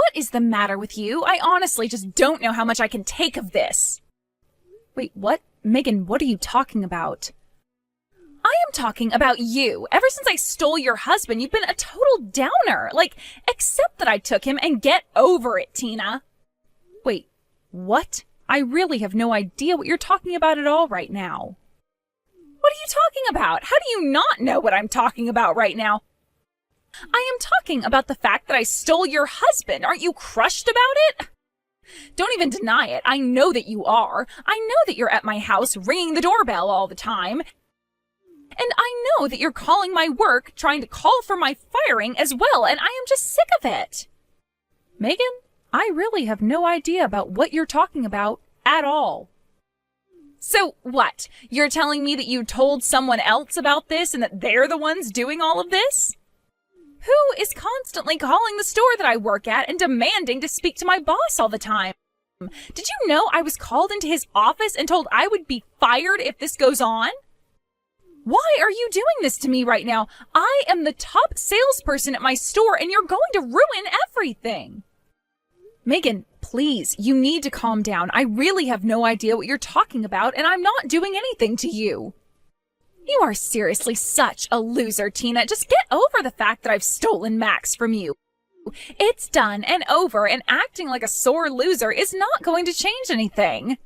What is the matter with you? I honestly just don't know how much I can take of this. Wait, what? Megan, what are you talking about? I am talking about you. Ever since I stole your husband, you've been a total downer. Like, accept that I took him and get over it, Tina. Wait, what? I really have no idea what you're talking about at all right now. What are you talking about? How do you not know what I'm talking about right now? I am talking about the fact that I stole your husband. Aren't you crushed about it? Don't even deny it. I know that you are. I know that you're at my house ringing the doorbell all the time. And I know that you're calling my work, trying to call for my firing as well, and I am just sick of it. Megan, I really have no idea about what you're talking about at all. So what? You're telling me that you told someone else about this and that they're the ones doing all of this? Who is constantly calling the store that I work at and demanding to speak to my boss all the time? Did you know I was called into his office and told I would be fired if this goes on? Why are you doing this to me right now? I am the top salesperson at my store and you're going to ruin everything. Megan, please, you need to calm down. I really have no idea what you're talking about and I'm not doing anything to you. You are seriously such a loser, Tina. Just get over the fact that I've stolen Max from you. It's done and over, and acting like a sore loser is not going to change anything.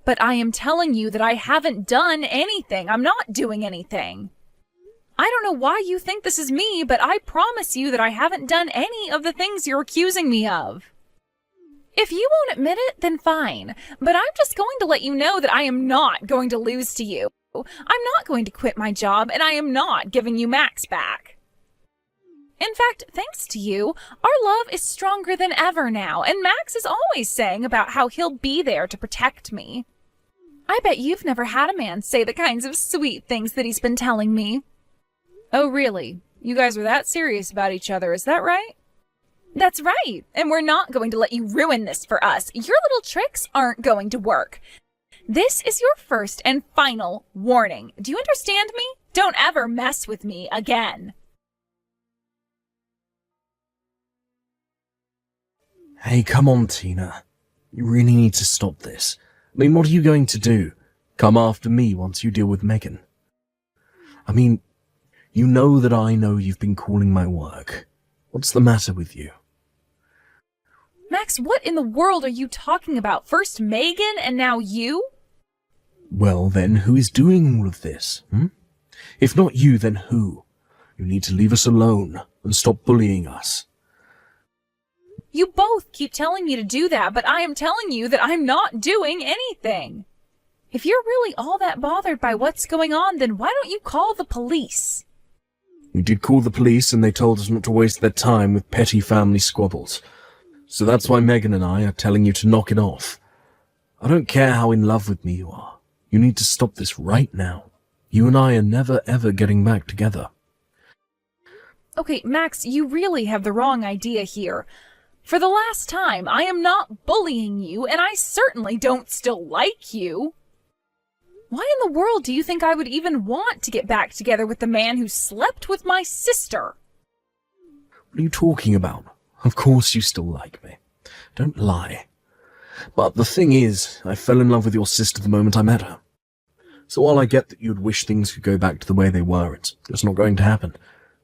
But I am telling you that I haven't done anything. I'm not doing anything. I don't know why you think this is me, but I promise you that I haven't done any of the things you're accusing me of. If you won't admit it, then fine. But I'm just going to let you know that I am not going to lose to you. I'm not going to quit my job, and I am not giving you Max back. In fact, thanks to you, our love is stronger than ever now, and Max is always saying about how he'll be there to protect me. I bet you've never had a man say the kinds of sweet things that he's been telling me. Oh, really? You guys are that serious about each other, is that right? That's right, and we're not going to let you ruin this for us. Your little tricks aren't going to work. This is your first and final warning. Do you understand me? Don't ever mess with me again. Hey, come on, Tina. You really need to stop this. I mean, what are you going to do? Come after me once you deal with Megan? I mean, you know that I know you've been calling my work. What's the matter with you? Max, what in the world are you talking about? First Megan and now you? Well, then, who is doing all of this? If not you, then who? You need to leave us alone and stop bullying us. You both keep telling me to do that, but I am telling you that I'm not doing anything. If you're really all that bothered by what's going on, then why don't you call the police? We did call the police and they told us not to waste their time with petty family squabbles. So that's why Megan and I are telling you to knock it off. I don't care how in love with me you are. You need to stop this right now. You and I are never ever getting back together. Okay, Max, you really have the wrong idea here. For the last time, I am not bullying you, and I certainly don't still like you. Why in the world do you think I would even want to get back together with the man who slept with my sister? What are you talking about? Of course you still like me. Don't lie. But the thing is, I fell in love with your sister the moment I met her. So while I get that you'd wish things could go back to the way they were, it's just not going to happen.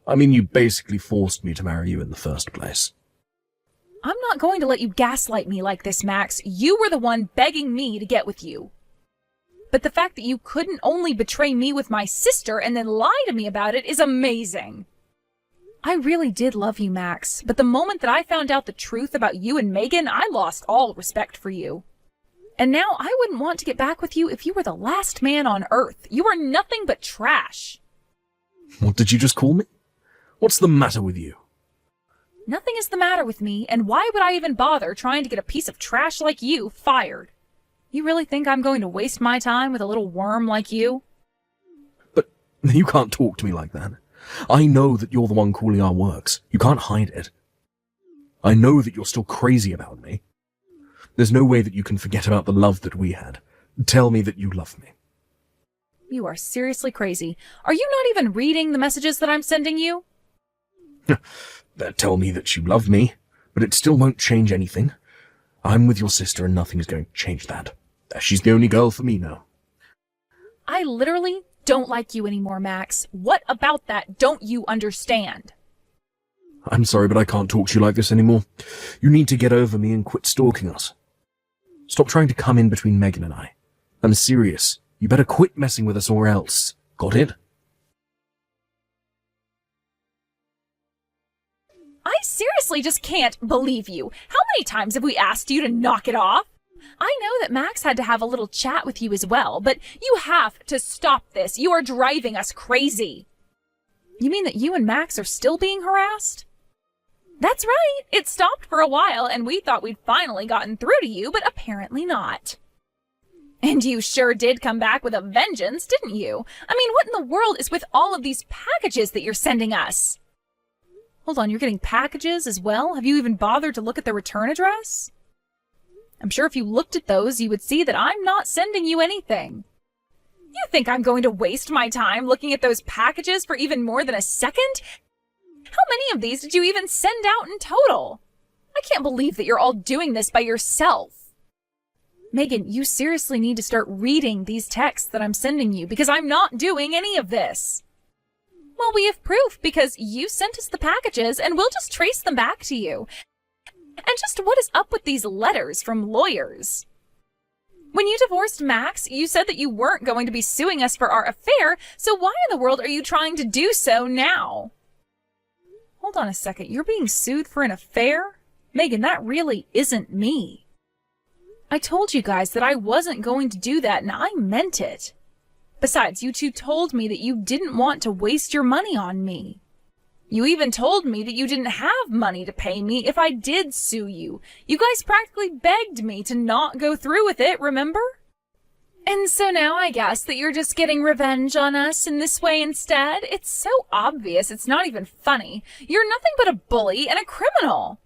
I mean, you basically forced me to marry you in the first place. I'm not going to let you gaslight me like this, Max. You were the one begging me to get with you. But the fact that you couldn't only betray me with my sister and then lie to me about it is amazing. I really did love you, Max, but the moment that I found out the truth about you and Megan, I lost all respect for you. And now I wouldn't want to get back with you if you were the last man on Earth. You are nothing but trash. What did you just call me? What's the matter with you? Nothing is the matter with me, and why would I even bother trying to get a piece of trash like you fired? You really think I'm going to waste my time with a little worm like you? But you can't talk to me like that. I know that you're the one calling our works. You can't hide it. I know that you're still crazy about me. There's no way that you can forget about the love that we had. Tell me that you love me. You are seriously crazy. Are you not even reading the messages that I'm sending you? Tell me that you love me, but it still won't change anything. I'm with your sister and nothing is going to change that. She's the only girl for me now. I literally don't like you anymore, Max. What about that don't you understand? I'm sorry, but I can't talk to you like this anymore. You need to get over me and quit stalking us. Stop trying to come in between Megan and I. I'm serious. You better quit messing with us or else. Got it? I seriously just can't believe you. How many times have we asked you to knock it off? I know that Max had to have a little chat with you as well, but you have to stop this. You are driving us crazy. You mean that you and Max are still being harassed? That's right. It stopped for a while and we thought we'd finally gotten through to you, but apparently not. And you sure did come back with a vengeance, didn't you? I mean, what in the world is with all of these packages that you're sending us? Hold on, you're getting packages as well? Have you even bothered to look at the return address? I'm sure if you looked at those, you would see that I'm not sending you anything. You think I'm going to waste my time looking at those packages for even more than a second? How many of these did you even send out in total? I can't believe that you're all doing this by yourself. Megan, you seriously need to start reading these texts that I'm sending you because I'm not doing any of this. Well, we have proof because you sent us the packages and we'll just trace them back to you. And just what is up with these letters from lawyers? When you divorced Max, you said that you weren't going to be suing us for our affair, so why in the world are you trying to do so now? Hold on a second, you're being sued for an affair? Megan, that really isn't me. I told you guys that I wasn't going to do that, and I meant it. Besides, you two told me that you didn't want to waste your money on me. You even told me that you didn't have money to pay me if I did sue you. You guys practically begged me to not go through with it, remember? And so now I guess that you're just getting revenge on us in this way instead? It's so obvious, it's not even funny. You're nothing but a bully and a criminal.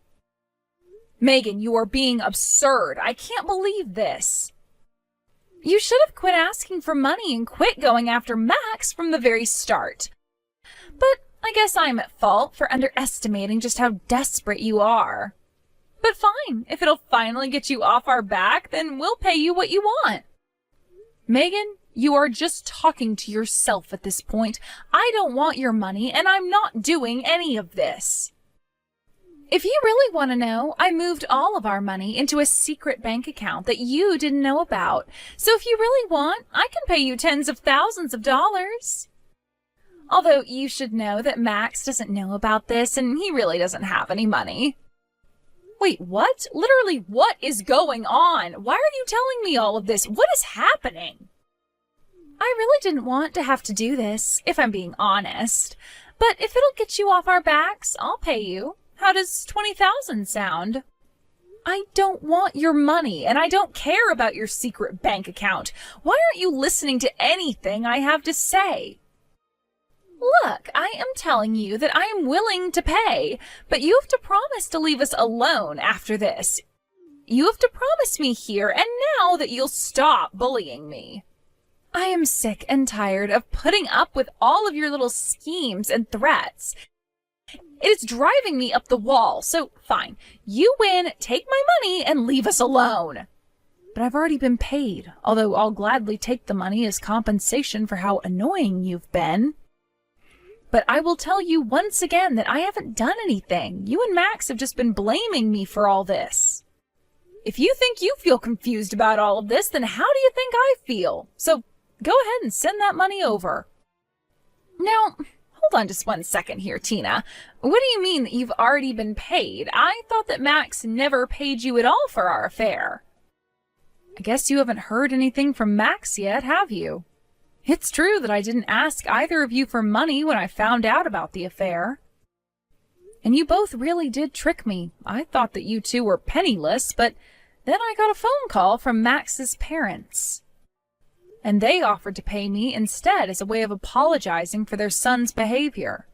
Megan, you are being absurd. I can't believe this. You should have quit asking for money and quit going after Max from the very start. But I guess I'm at fault for underestimating just how desperate you are. But fine, if it'll finally get you off our back, then we'll pay you what you want. Megan, you are just talking to yourself at this point. I don't want your money, and I'm not doing any of this. If you really want to know, I moved all of our money into a secret bank account that you didn't know about. So if you really want, I can pay you tens of thousands of dollars. Although you should know that Max doesn't know about this and he really doesn't have any money. Wait, what? Literally, what is going on? Why are you telling me all of this? What is happening? I really didn't want to have to do this, if I'm being honest. But if it'll get you off our backs, I'll pay you. How does 20,000 sound? I don't want your money, and I don't care about your secret bank account. Why aren't you listening to anything I have to say? Look, I am telling you that I am willing to pay, but you have to promise to leave us alone after this. You have to promise me here and now that you'll stop bullying me. I am sick and tired of putting up with all of your little schemes and threats. It is driving me up the wall, so fine. You win, take my money, and leave us alone. But I've already been paid, although I'll gladly take the money as compensation for how annoying you've been. But I will tell you once again that I haven't done anything. You and Max have just been blaming me for all this. If you think you feel confused about all of this, then how do you think I feel? So go ahead and send that money over. Now, hold on just one second here, Tina. What do you mean that you've already been paid? I thought that Max never paid you at all for our affair. I guess you haven't heard anything from Max yet, have you? It's true that I didn't ask either of you for money when I found out about the affair. And you both really did trick me. I thought that you two were penniless, but then I got a phone call from Max's parents. And they offered to pay me instead as a way of apologizing for their son's behavior.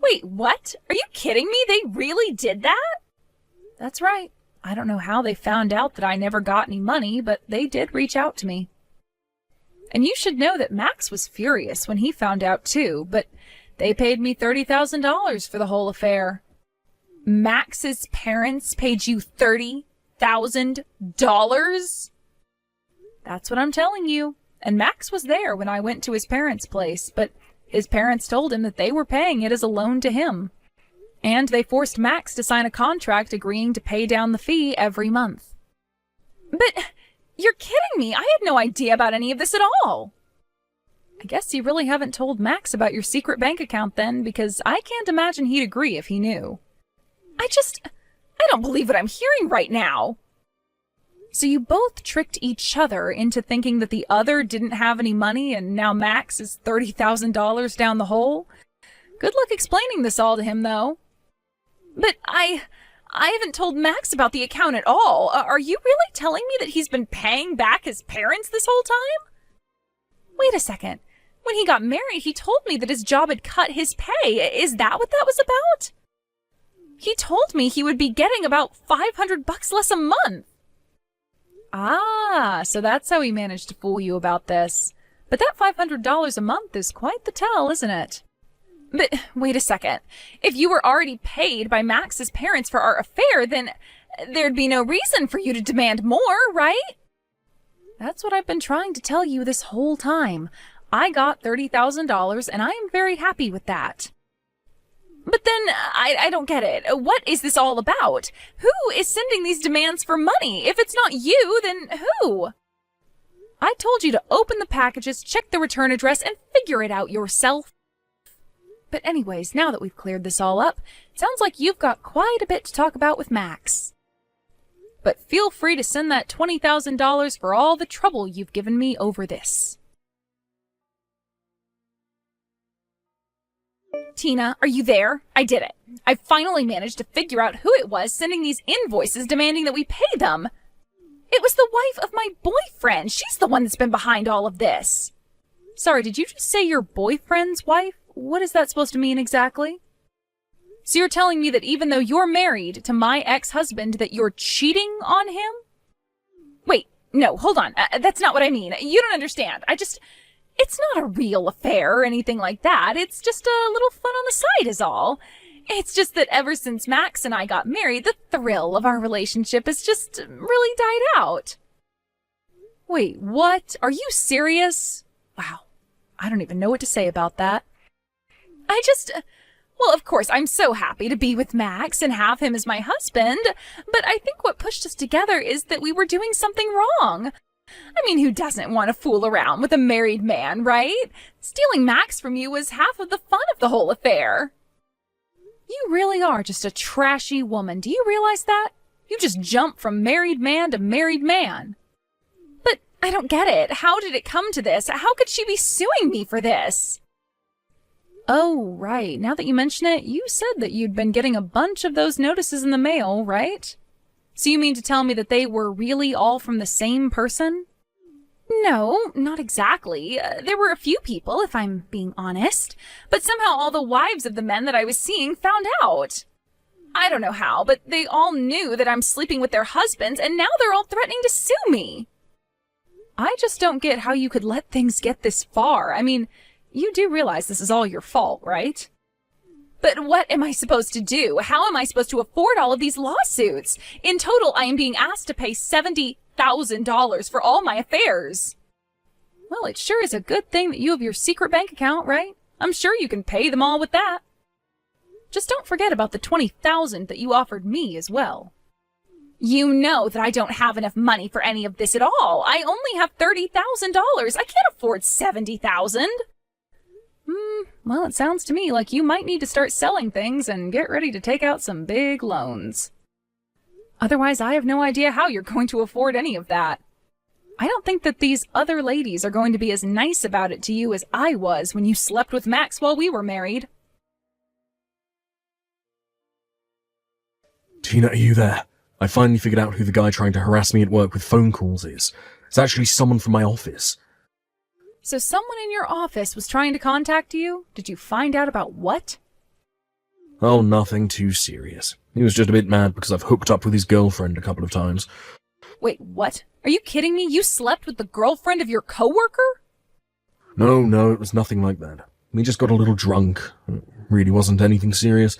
Wait, what? Are you kidding me? They really did that? That's right. I don't know how they found out that I never got any money, but they did reach out to me. And you should know that Max was furious when he found out too, but they paid me $30,000 for the whole affair. Max's parents paid you $30,000? That's what I'm telling you. And Max was there when I went to his parents' place, but his parents told him that they were paying it as a loan to him. And they forced Max to sign a contract agreeing to pay down the fee every month. But you're kidding me. I had no idea about any of this at all. I guess you really haven't told Max about your secret bank account then, because I can't imagine he'd agree if he knew. I don't believe what I'm hearing right now. So you both tricked each other into thinking that the other didn't have any money and now Max is $30,000 down the hole? Good luck explaining this all to him, though. But I haven't told Max about the account at all. Are you really telling me that he's been paying back his parents this whole time? Wait a second. When he got married, he told me that his job had cut his pay. Is that what that was about? He told me he would be getting about $500 less a month. Ah, so that's how he managed to fool you about this. But that $500 a month is quite the tell, isn't it? But wait a second. If you were already paid by Max's parents for our affair, then there'd be no reason for you to demand more, right? That's what I've been trying to tell you this whole time. I got $30,000 and I am very happy with that. But then, I don't get it. What is this all about? Who is sending these demands for money? If it's not you, then who? I told you to open the packages, check the return address, and figure it out yourself. But anyways, now that we've cleared this all up, it sounds like you've got quite a bit to talk about with Max. But feel free to send that $20,000 for all the trouble you've given me over this. Tina, are you there? I did it. I finally managed to figure out who it was sending these invoices demanding that we pay them. It was the wife of my boyfriend. She's the one that's been behind all of this. Sorry, did you just say your boyfriend's wife? What is that supposed to mean exactly? So you're telling me that even though you're married to my ex-husband, that you're cheating on him? Wait, no, hold on. That's not what I mean. You don't understand. It's not a real affair or anything like that. It's just a little fun on the side is all. It's just that ever since Max and I got married, the thrill of our relationship has just really died out. Wait, what? Are you serious? Wow, I don't even know what to say about that. Well, of course, I'm so happy to be with Max and have him as my husband, but I think what pushed us together is that we were doing something wrong. I mean, who doesn't want to fool around with a married man, right? Stealing Max from you was half of the fun of the whole affair. You really are just a trashy woman. Do you realize that? You just jump from married man to married man. But I don't get it. How did it come to this? How could she be suing me for this? Oh, right. Now that you mention it, you said that you'd been getting a bunch of those notices in the mail, right? So you mean to tell me that they were really all from the same person? No, not exactly. There were a few people, if I'm being honest. But somehow all the wives of the men that I was seeing found out. I don't know how, but they all knew that I'm sleeping with their husbands, and now they're all threatening to sue me. I just don't get how you could let things get this far. I mean, you do realize this is all your fault, right? But what am I supposed to do? How am I supposed to afford all of these lawsuits? In total, I am being asked to pay $70,000 for all my affairs. Well, it sure is a good thing that you have your secret bank account, right? I'm sure you can pay them all with that. Just don't forget about the $20,000 that you offered me as well. You know that I don't have enough money for any of this at all. I only have $30,000. I can't afford $70,000. Well, it sounds to me like you might need to start selling things and get ready to take out some big loans. Otherwise, I have no idea how you're going to afford any of that. I don't think that these other ladies are going to be as nice about it to you as I was when you slept with Max while we were married. Tina, are you there? I finally figured out who the guy trying to harass me at work with phone calls is. It's actually someone from my office. So someone in your office was trying to contact you? Did you find out about what? Oh, nothing too serious. He was just a bit mad because I've hooked up with his girlfriend a couple of times. Wait, what? Are you kidding me? You slept with the girlfriend of your coworker? No, it was nothing like that. We just got a little drunk. It really wasn't anything serious.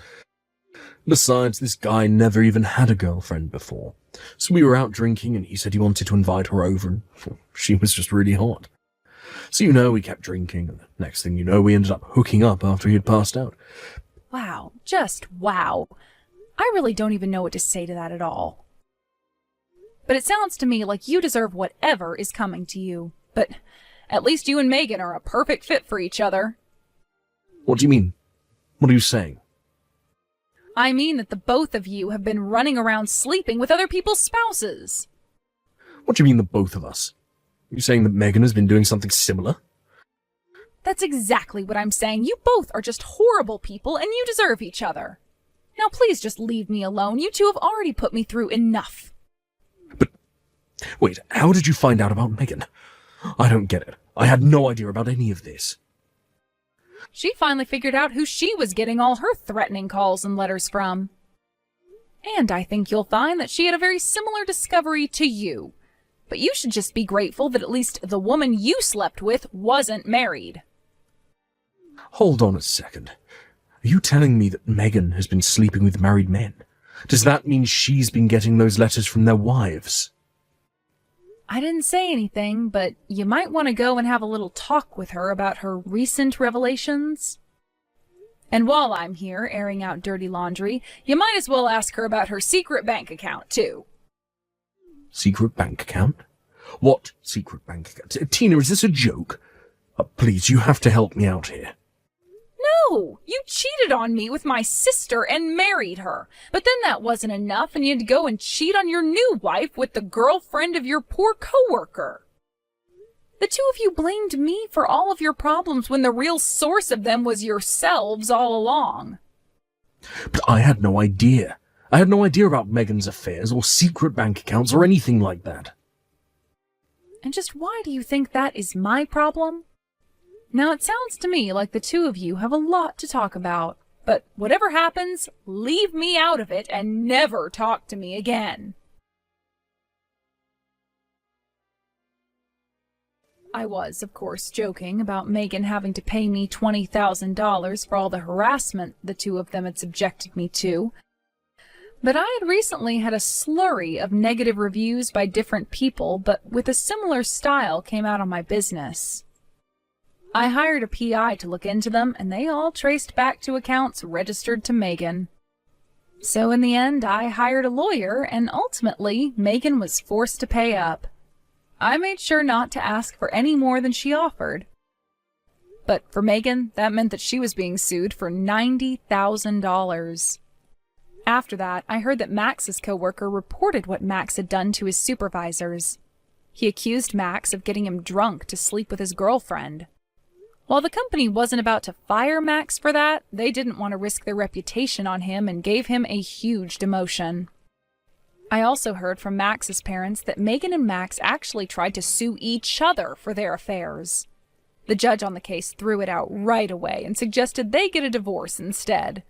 Besides, this guy never even had a girlfriend before. So we were out drinking and he said he wanted to invite her over and she was just really hot. So we kept drinking and the next thing you know, we ended up hooking up after he had passed out. Wow, just wow. I really don't even know what to say to that at all. But it sounds to me like you deserve whatever is coming to you. But at least you and Megan are a perfect fit for each other. What do you mean? What are you saying? I mean that the both of you have been running around sleeping with other people's spouses. What do you mean the both of us? Are you saying that Megan has been doing something similar? That's exactly what I'm saying. You both are just horrible people and you deserve each other. Now please just leave me alone. You two have already put me through enough. But, wait, how did you find out about Megan? I don't get it. I had no idea about any of this. She finally figured out who she was getting all her threatening calls and letters from. And I think you'll find that she had a very similar discovery to you. But you should just be grateful that at least the woman you slept with wasn't married. Hold on a second. Are you telling me that Megan has been sleeping with married men? Does that mean she's been getting those letters from their wives? I didn't say anything, but you might want to go and have a little talk with her about her recent revelations. And while I'm here airing out dirty laundry, you might as well ask her about her secret bank account, too. Secret bank account? What secret bank account? Tina, is this a joke? Please, you have to help me out here. No! You cheated on me with my sister and married her. But then that wasn't enough and you had to go and cheat on your new wife with the girlfriend of your poor coworker. The two of you blamed me for all of your problems when the real source of them was yourselves all along. But I had no idea. I had no idea about Megan's affairs or secret bank accounts or anything like that. And just why do you think that is my problem? Now, it sounds to me like the two of you have a lot to talk about, but whatever happens, leave me out of it and never talk to me again. I was, of course, joking about Megan having to pay me $20,000 for all the harassment the two of them had subjected me to. But I had recently had a slurry of negative reviews by different people, but with a similar style came out on my business. I hired a PI to look into them, and they all traced back to accounts registered to Megan. So in the end, I hired a lawyer, and ultimately, Megan was forced to pay up. I made sure not to ask for any more than she offered. But for Megan, that meant that she was being sued for $90,000. After that, I heard that Max's coworker reported what Max had done to his supervisors. He accused Max of getting him drunk to sleep with his girlfriend. While the company wasn't about to fire Max for that, they didn't want to risk their reputation on him and gave him a huge demotion. I also heard from Max's parents that Megan and Max actually tried to sue each other for their affairs. The judge on the case threw it out right away and suggested they get a divorce instead.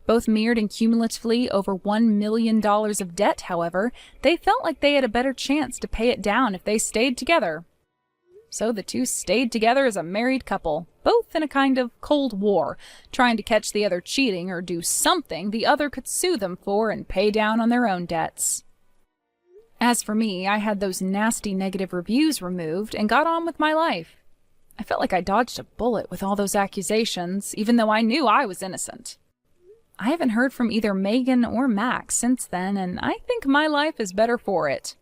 Both mirrored in cumulatively over $1 million of debt, however, they felt like they had a better chance to pay it down if they stayed together. So the two stayed together as a married couple, both in a kind of Cold War, trying to catch the other cheating or do something the other could sue them for and pay down on their own debts. As for me, I had those nasty negative reviews removed and got on with my life. I felt like I dodged a bullet with all those accusations, even though I knew I was innocent. I haven't heard from either Megan or Max since then, and I think my life is better for it.